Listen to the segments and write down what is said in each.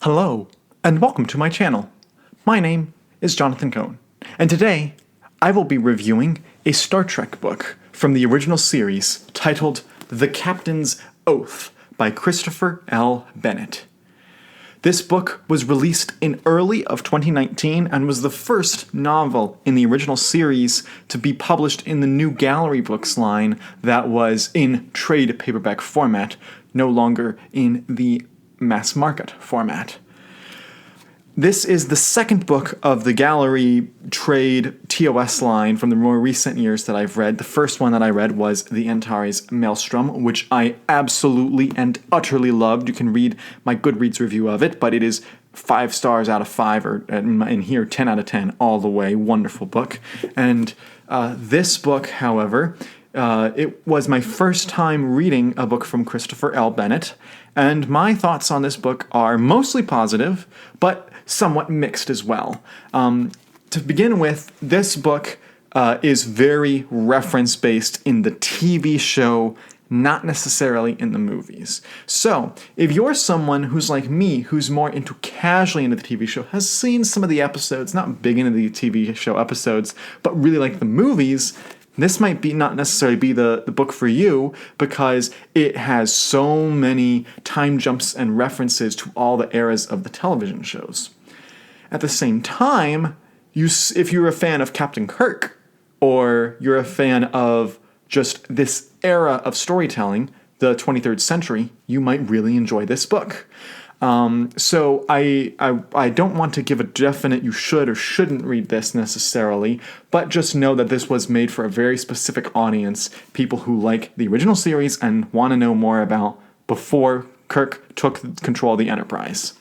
Hello, and welcome to my channel. My name is Jonathan Cohn, and today I will be reviewing a Star Trek book from the original series titled The Captain's Oath by Christopher L. Bennett. This book was released in early of 2019 and was the first novel in the original series to be published in the New Gallery Books line that was in trade paperback format, no longer in the mass market format. This is the second book of the Gallery Trade TOS line from the more recent years that I've read. The first one that I read was The Antares Maelstrom, which I absolutely and utterly loved. You can read my Goodreads review of it, but it is 5 stars out of 5, or in here 10 out of 10 all the way. Wonderful book. And this book, however, it was my first time reading a book from Christopher L. Bennett, and my thoughts on this book are mostly positive, but somewhat mixed as well. To begin with, this book is very reference-based in the TV show, not necessarily in the movies. So, if you're someone who's like me, who's more casually into the TV show, has seen some of the episodes, not big into the TV show episodes, but really like the movies, this might be not necessarily be the book for you because it has so many time jumps and references to all the eras of the television shows. At the same time, if you're a fan of Captain Kirk, or you're a fan of just this era of storytelling, the 23rd century, you might really enjoy this book. So I don't want to give a definite you should or shouldn't read this necessarily, but just know that this was made for a very specific audience, people who like the original series and want to know more about before Kirk took control of the Enterprise.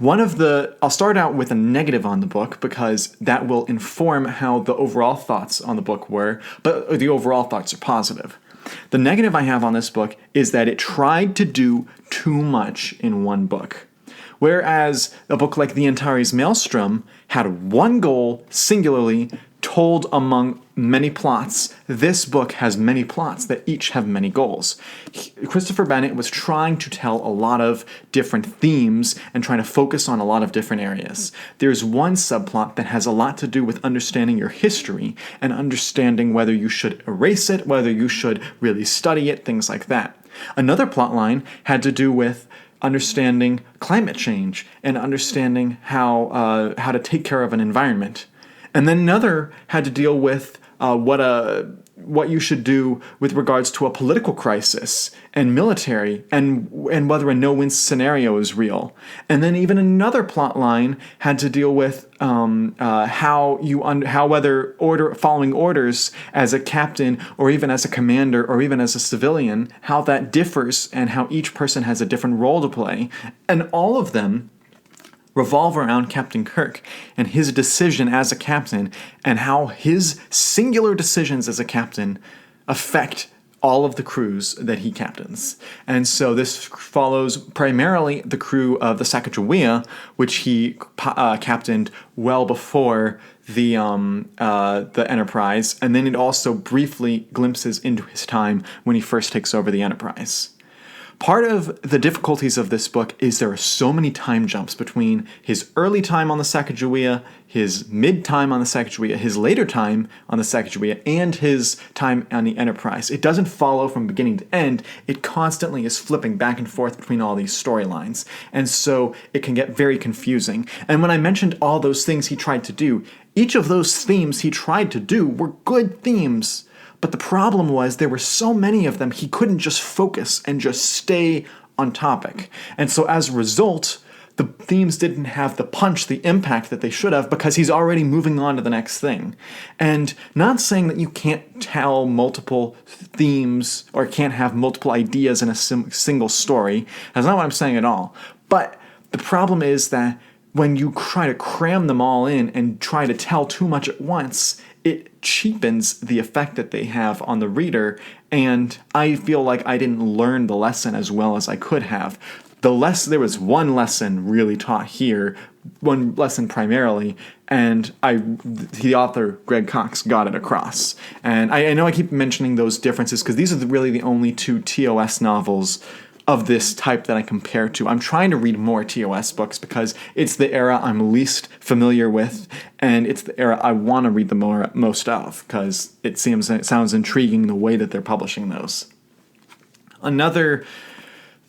I'll start out with a negative on the book because that will inform how the overall thoughts on the book were, but the overall thoughts are positive. The negative I have on this book is that it tried to do too much in one book. Whereas a book like The Antares Maelstrom had one goal singularly told among many plots, this book has many plots that each have many goals. Christopher Bennett was trying to tell a lot of different themes and trying to focus on a lot of different areas. There's one subplot that has a lot to do with understanding your history and understanding whether you should erase it, whether you should really study it, things like that. Another plot line had to do with understanding climate change and understanding how to take care of an environment. And then another had to deal with what you should do with regards to a political crisis and military and whether a no-win scenario is real. And then even another plot line had to deal with how whether following orders as a captain or even as a commander or even as a civilian, how that differs and how each person has a different role to play. And all of them revolve around Captain Kirk and his decision as a captain and how his singular decisions as a captain affect all of the crews that he captains. And so this follows primarily the crew of the Sacagawea, which he captained well before the Enterprise, and then it also briefly glimpses into his time when he first takes over the Enterprise. Part of the difficulties of this book is there are so many time jumps between his early time on the Sacagawea, his mid-time on the Sacagawea, his later time on the Sacagawea, and his time on the Enterprise. It doesn't follow from beginning to end. It constantly is flipping back and forth between all these storylines. And so it can get very confusing. And when I mentioned all those things he tried to do, each of those themes he tried to do were good themes. But the problem was there were so many of them he couldn't just focus and just stay on topic. And so as a result, the themes didn't have the punch, the impact that they should have because he's already moving on to the next thing. And not saying that you can't tell multiple themes or can't have multiple ideas in a single story. That's not what I'm saying at all. But the problem is that when you try to cram them all in and try to tell too much at once, it cheapens the effect that they have on the reader, and I feel like I didn't learn the lesson as well as I could have. There was one lesson really taught here, one lesson primarily, and the author, Greg Cox, got it across. And I know I keep mentioning those differences because these are really the only two TOS novels of this type that I compare to. I'm trying to read more TOS books because it's the era I'm least familiar with, and it's the era I want to read the most of because it sounds intriguing the way that they're publishing those. Another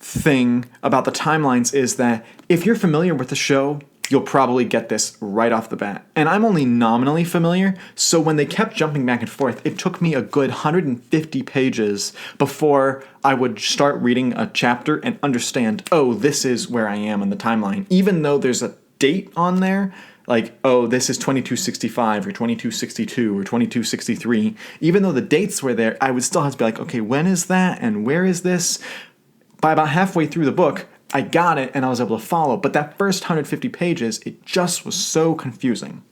thing about the timelines is that if you're familiar with the show, you'll probably get this right off the bat. And I'm only nominally familiar, so when they kept jumping back and forth, it took me a good 150 pages before I would start reading a chapter and understand, oh, this is where I am in the timeline. Even though there's a date on there, like, oh, this is 2265 or 2262 or 2263, even though the dates were there, I would still have to be like, okay, when is that and where is this? By about halfway through the book, I got it and I was able to follow, but that first 150 pages, it just was so confusing.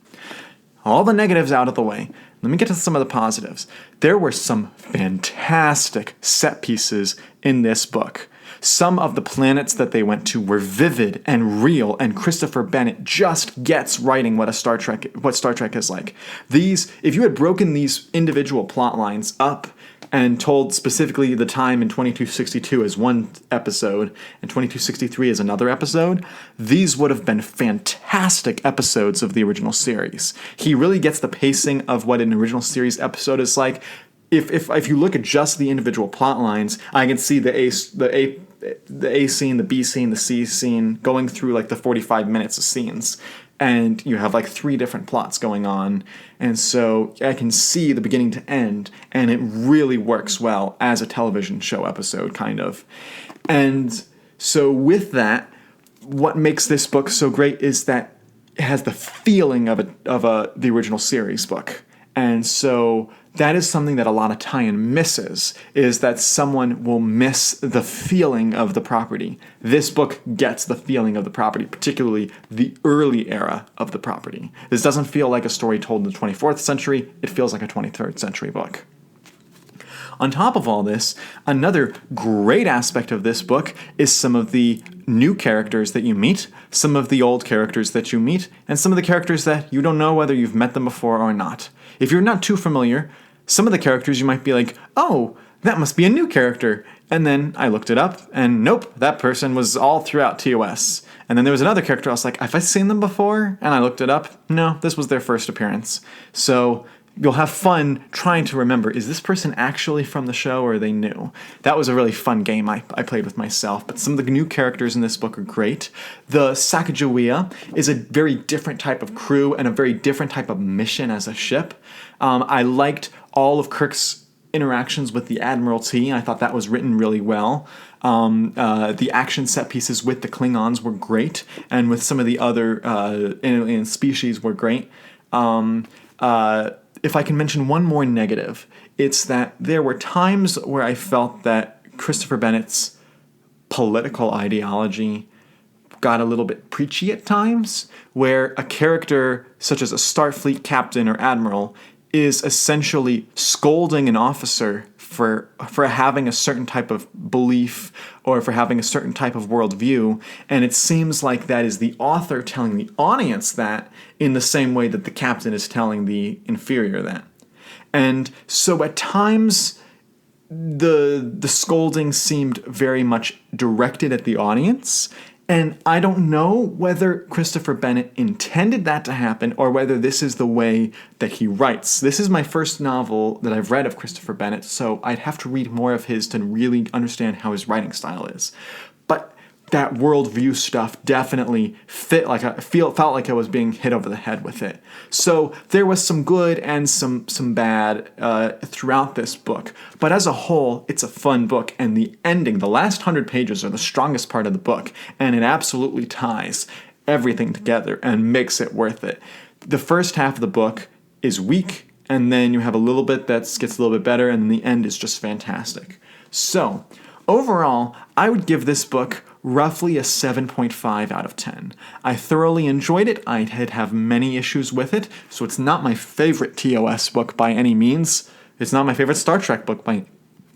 All the negatives out of the way, let me get to some of the positives. There were some fantastic set pieces in this book. Some of the planets that they went to were vivid and real, and Christopher Bennett just gets writing what Star Trek is like. If you had broken these individual plot lines up and told specifically the time in 2262 as one episode and 2263 as another episode, these would have been fantastic episodes of the original series. He really gets the pacing of what an original series episode is like. If you look at just the individual plot lines, I can see the A scene, the B scene, the C scene going through like the 45 minutes of scenes. And you have like 3 different plots going on. And so I can see the beginning to end, and it really works well as a television show episode, kind of. And so with that, what makes this book so great is that it has the feeling of the original series book. And so that is something that a lot of tie-in misses, is that someone will miss the feeling of the property. This book gets the feeling of the property, particularly the early era of the property. This doesn't feel like a story told in the 24th century, it feels like a 23rd century book. On top of all this, another great aspect of this book is some of the new characters that you meet, some of the old characters that you meet, and some of the characters that you don't know whether you've met them before or not. If you're not too familiar, some of the characters you might be like, oh, that must be a new character. And then I looked it up, and nope, that person was all throughout TOS. And then there was another character, I was like, have I seen them before? And I looked it up. No, this was their first appearance. So you'll have fun trying to remember, is this person actually from the show or are they new? That was a really fun game I played with myself, but some of the new characters in this book are great. The Sacagawea is a very different type of crew and a very different type of mission as a ship. I liked all of Kirk's interactions with the Admiralty. I thought that was written really well. The action set pieces with the Klingons were great, and with some of the other alien species were great. If I can mention one more negative, it's that there were times where I felt that Christopher Bennett's political ideology got a little bit preachy at times, where a character such as a Starfleet captain or admiral is essentially scolding an officer for having a certain type of belief or for having a certain type of worldview, and it seems like that is the author telling the audience that in the same way that the captain is telling the inferior that. And so at times the scolding seemed very much directed at the audience, and I don't know whether Christopher Bennett intended that to happen or whether this is the way that he writes. This is my first novel that I've read of Christopher Bennett, so I'd have to read more of his to really understand how his writing style is. But that worldview stuff definitely felt like I was being hit over the head with it. So there was some good and some bad throughout this book. But as a whole, it's a fun book, and the ending, the last 100 pages are the strongest part of the book, and it absolutely ties everything together and makes it worth it. The first half of the book is weak, and then you have a little bit that gets a little bit better, and then the end is just fantastic. So, overall, I would give this book roughly a 7.5 out of 10. I thoroughly enjoyed it. I have many issues with it, so it's not my favorite TOS book by any means. It's not my favorite Star Trek book by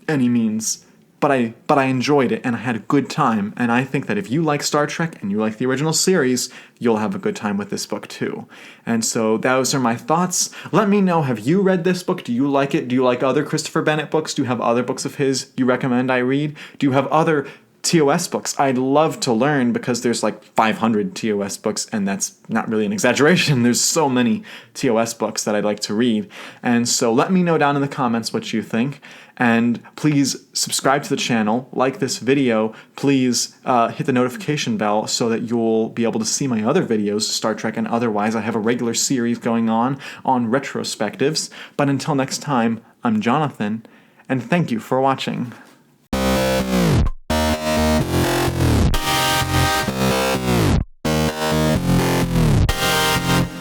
any means. But I enjoyed it, and I had a good time, and I think that if you like Star Trek and you like the original series, you'll have a good time with this book too. And so those are my thoughts. Let me know, have you read this book? Do you like it? Do you like other Christopher Bennett books? Do you have other books of his you recommend I read? Do you have other TOS books. I'd love to learn because there's like 500 TOS books, and that's not really an exaggeration. There's so many TOS books that I'd like to read. And so let me know down in the comments what you think. And please subscribe to the channel, like this video, please hit the notification bell so that you'll be able to see my other videos, Star Trek and otherwise. I have a regular series going on retrospectives. But until next time, I'm Jonathan, and thank you for watching.